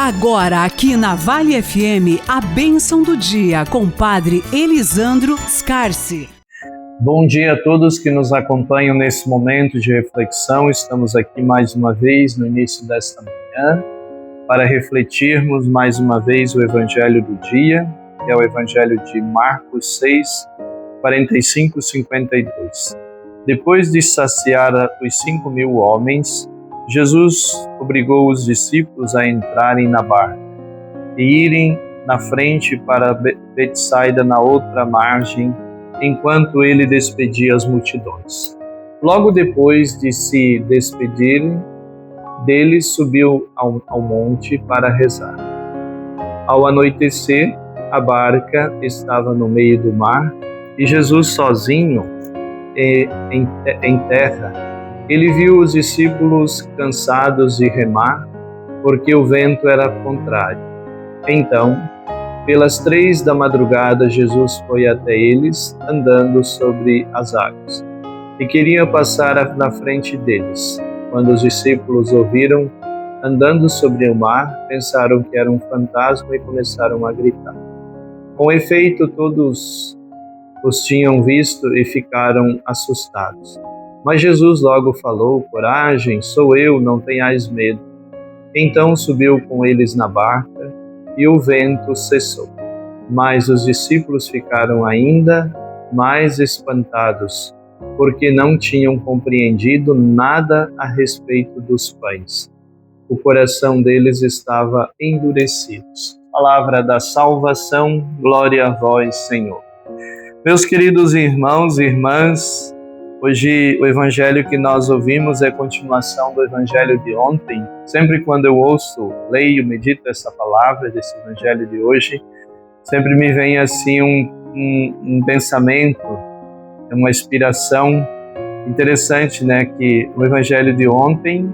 Agora aqui na Vale FM, a bênção do dia com Padre Elisandro Scarsi. Bom dia a todos que nos acompanham nesse momento de reflexão. Estamos aqui mais uma vez no início desta manhã para refletirmos mais uma vez o Evangelho do dia, que é o Evangelho de Marcos 6, 45 e 52. Depois de saciar os 5.000 homens, Jesus obrigou os discípulos a entrarem na barca e irem na frente para Betsaida, na outra margem, enquanto ele despedia as multidões. Logo depois de se despedirem deles, subiu ao monte para rezar. Ao anoitecer, a barca estava no meio do mar e Jesus sozinho em terra. Ele viu os discípulos cansados de remar, porque o vento era contrário. Então, pelas 3 da madrugada, Jesus foi até eles, andando sobre as águas, e queria passar na frente deles. Quando os discípulos ouviram andando sobre o mar, pensaram que era um fantasma e começaram a gritar. Com efeito, todos os tinham visto e ficaram assustados. Mas Jesus logo falou: coragem, sou eu, não tenhais medo. Então subiu com eles na barca e o vento cessou. Mas os discípulos ficaram ainda mais espantados, porque não tinham compreendido nada a respeito dos pães. O coração deles estava endurecido. Palavra da salvação, glória a vós, Senhor. Meus queridos irmãos e irmãs, hoje o Evangelho que nós ouvimos é a continuação do Evangelho de ontem. Sempre quando eu ouço, leio, medito essa palavra desse Evangelho de hoje, sempre me vem assim um pensamento, uma inspiração interessante, né? Que o Evangelho de ontem,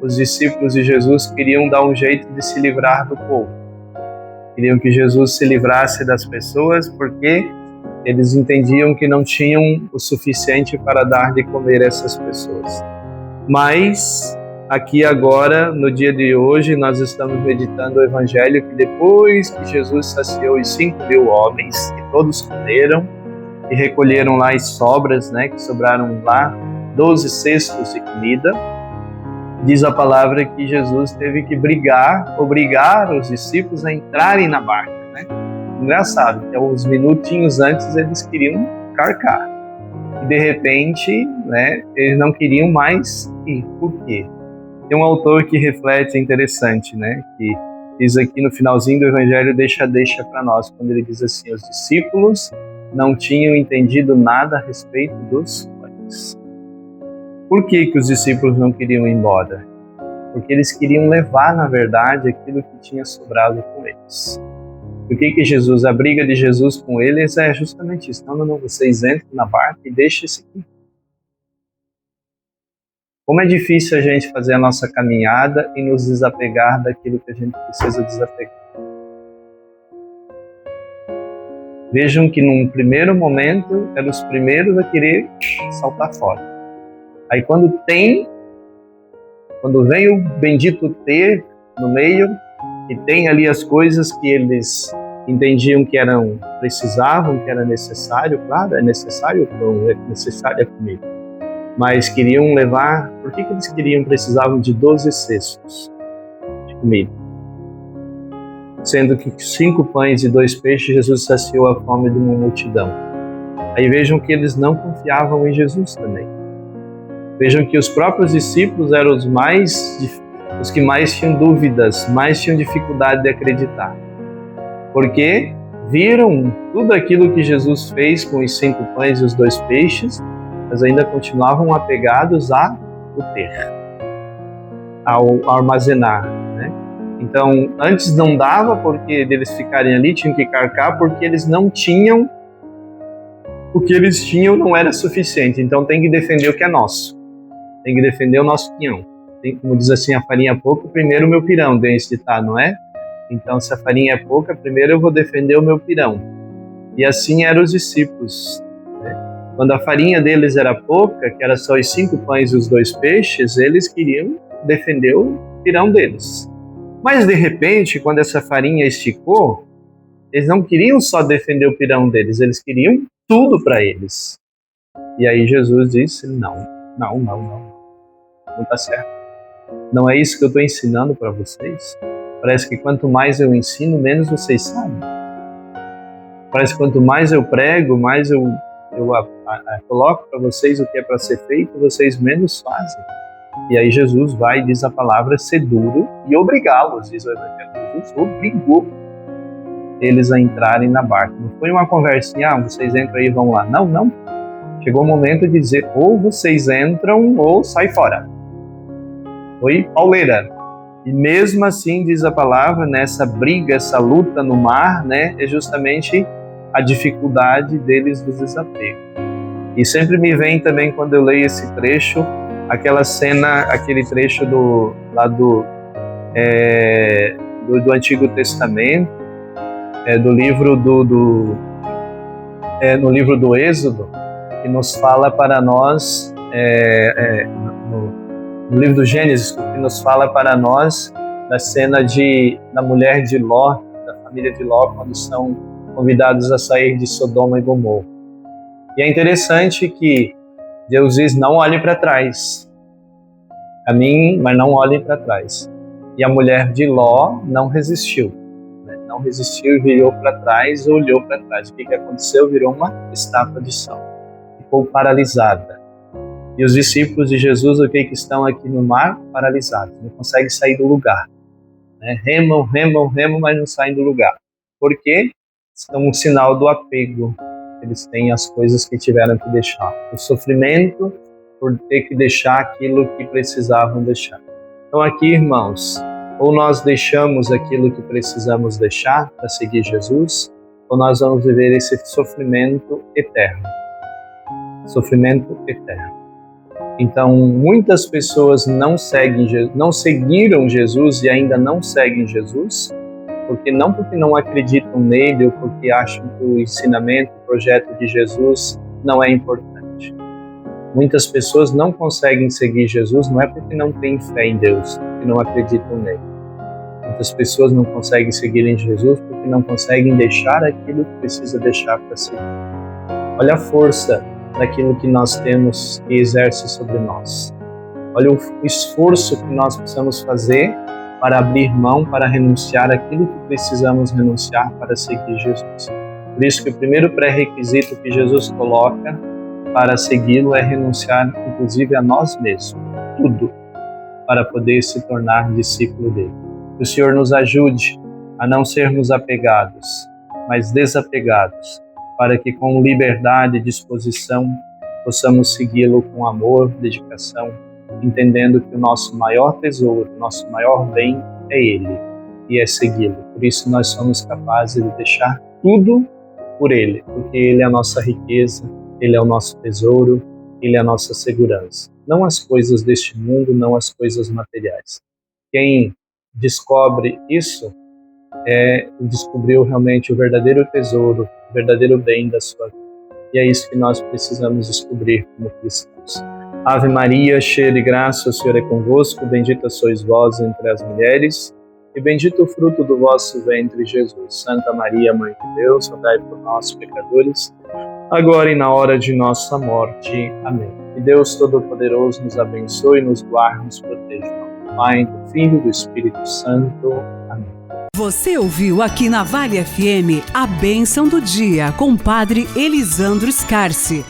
os discípulos de Jesus queriam dar um jeito de se livrar do povo. Queriam que Jesus se livrasse das pessoas, porque eles entendiam que não tinham o suficiente para dar de comer a essas pessoas. Mas, aqui agora, no dia de hoje, nós estamos meditando o Evangelho que depois que Jesus saciou os 5.000 homens, que todos comeram, e recolheram lá as sobras, né, que sobraram lá, 12 cestos de comida, diz a palavra que Jesus teve que obrigar os discípulos a entrarem na barca, né? Engraçado, que uns minutinhos antes eles queriam carcar. E de repente, né, eles não queriam mais ir. Por quê? Tem um autor que reflete, interessante, né, que diz aqui no finalzinho do Evangelho, deixa para nós, quando ele diz assim: os discípulos não tinham entendido nada a respeito dos pães. Por que os discípulos não queriam ir embora? Porque eles queriam levar, na verdade, aquilo que tinha sobrado com eles. O que Jesus, a briga de Jesus com eles é justamente isso. Não, vocês entrem na barca e deixem isso aqui. Como é difícil a gente fazer a nossa caminhada e nos desapegar daquilo que a gente precisa desapegar. Vejam que num primeiro momento eram os primeiros a querer saltar fora. Aí quando vem o bendito ter no meio, e tem ali as coisas que eles entendiam que precisavam, que era necessário, claro, é necessário o pão, é necessária a comida. Mas queriam levar, por que eles precisavam de 12 cestos de comida? Sendo que 5 pães e 2 peixes, Jesus saciou a fome de uma multidão. Aí vejam que eles não confiavam em Jesus também. Vejam que os próprios discípulos eram os que mais tinham dúvidas, mais tinham dificuldade de acreditar. Porque viram tudo aquilo que Jesus fez com os 5 pães e os 2 peixes, mas ainda continuavam apegados ao ter, ao armazenar, né? Então, antes não dava porque eles ficarem ali, tinham que carcar, porque eles não tinham, o que eles tinham não era suficiente. Então tem que defender o que é nosso, tem que defender o nosso pinhão. Como diz assim, a farinha é pouca, primeiro o meu pirão, tem esse ditado, não é? Então, se a farinha é pouca, primeiro eu vou defender o meu pirão. E assim eram os discípulos, né? Quando a farinha deles era pouca, que era só os 5 pães e os 2 peixes, eles queriam defender o pirão deles. Mas, de repente, quando essa farinha esticou, eles não queriam só defender o pirão deles, eles queriam tudo para eles. E aí Jesus disse, não está certo. Não é isso que eu estou ensinando para vocês. Parece que quanto mais eu ensino, menos vocês sabem. Parece que quanto mais eu prego, mais eu coloco para vocês o que é para ser feito, vocês menos fazem. E aí Jesus vai e diz a palavra ser duro e obrigá-los, diz o Evangelho. Jesus obrigou eles a entrarem na barca. Não foi uma conversinha, vocês entram aí e vão lá. Não. Chegou o momento de dizer, ou vocês entram ou sai fora. Foi pauleira. E mesmo assim, diz a palavra, nessa briga, essa luta no mar, né, é justamente a dificuldade deles do desapego. E sempre me vem também, quando eu leio esse trecho, aquela cena, aquele trecho do Antigo Testamento, do livro no livro do Êxodo, que nos fala para nós, no livro do Gênesis, que nos fala para nós da cena da mulher de Ló, da família de Ló, quando são convidados a sair de Sodoma e Gomorra. E é interessante que Deus diz, não olhe para trás. A mim, mas não olhem para trás. E a mulher de Ló não resistiu. Não resistiu, virou para trás, olhou para trás. O que aconteceu? Virou uma estátua de sal. Ficou paralisada. E os discípulos de Jesus, o que estão aqui no mar? Paralisados. Não conseguem sair do lugar. Remam, mas não saem do lugar. Por quê? São um sinal do apego. Eles têm as coisas que tiveram que deixar. O sofrimento por ter que deixar aquilo que precisavam deixar. Então aqui, irmãos, ou nós deixamos aquilo que precisamos deixar para seguir Jesus, ou nós vamos viver esse sofrimento eterno. Sofrimento eterno. Então, muitas pessoas não seguiram Jesus e ainda não seguem Jesus, porque não acreditam nele ou porque acham que o ensinamento, o projeto de Jesus não é importante. Muitas pessoas não conseguem seguir Jesus, não é porque não têm fé em Deus, porque não acreditam nele. Muitas pessoas não conseguem seguir em Jesus porque não conseguem deixar aquilo que precisa deixar para seguir. Olha a força daquilo que nós temos que exerce sobre nós. Olha o esforço que nós precisamos fazer para abrir mão, para renunciar aquilo que precisamos renunciar para seguir Jesus. Por isso que o primeiro pré-requisito que Jesus coloca para segui-lo é renunciar, inclusive, a nós mesmos, tudo, para poder se tornar discípulo dele. Que o Senhor nos ajude a não sermos apegados, mas desapegados, para que com liberdade e disposição possamos segui-lo com amor, dedicação, entendendo que o nosso maior tesouro, o nosso maior bem é Ele, e é segui-lo. Por isso nós somos capazes de deixar tudo por Ele, porque Ele é a nossa riqueza, Ele é o nosso tesouro, Ele é a nossa segurança. Não as coisas deste mundo, não as coisas materiais. Quem descobre isso descobriu realmente o verdadeiro tesouro, o verdadeiro bem da sua vida. E é isso que nós precisamos descobrir como cristãos. Ave Maria, cheia de graça, o Senhor é convosco, bendita sois vós entre as mulheres, e bendito o fruto do vosso ventre, Jesus. Santa Maria, Mãe de Deus, rogai por nós, pecadores, agora e na hora de nossa morte. Amém. Que Deus Todo-Poderoso nos abençoe, nos guarde, nos proteja. Do Pai, do Filho e do Espírito Santo. Amém. Você ouviu aqui na Vale FM a bênção do dia com o Padre Elisandro Scarsi.